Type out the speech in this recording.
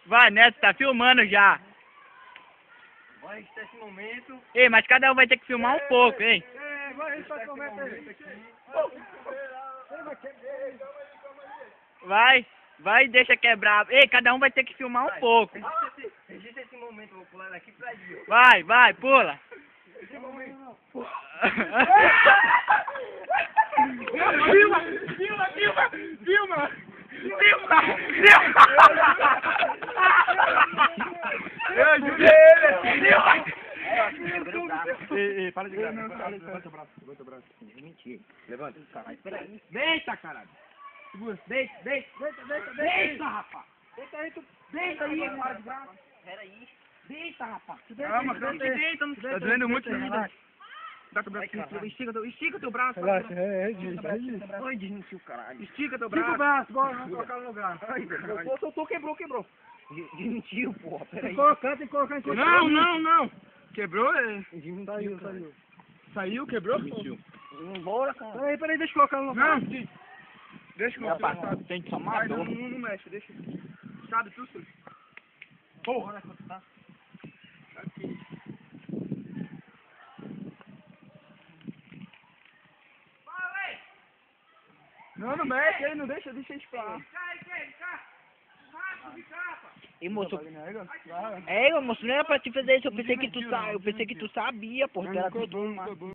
Vai, Neto, tá filmando já. Vai registrar esse momento. Ei, mas cada um vai ter que filmar um pouco, hein? Vai registrar esse momento aí. Vai, deixa quebrar. Ei, cada um vai ter que filmar um pouco. Registra esse momento, vou pular daqui pra ali, ó. Vai, pula. Filma! Eu ajudei ele! Ei, para de gravar. Levanta o braço. Mentira. Levanta. Caralho, peraí. Deita, caralho. Segura. Deita. Deita, rapaz. Deita aí, para de braço. Peraí. Deita, rapaz. Calma, deita, não tá doendo muito ainda. Dá teu braço. Estica teu braço. Relaxa, Oi, desmentiu, caralho. Estica teu braço. Estica o braço, agora vamos colocar no lugar. Soltou, quebrou. Desmentiu, porra, peraí. Tem que colocar em cima. Não. Quebrou? Desmentiu, caralho. Saiu, quebrou? Desmentiu. Embora, cara. Peraí, deixa eu colocar no lugar. Não. Deixa eu colocar. Tem que tomar dor. Não mexe, deixa. Sabe tudo? Porra, tá? Aqui. Não mexe aí, não deixa eles pra lá. E moço, moço, não era pra te fazer isso, eu pensei que tu sabia, porra, tu era acostumado.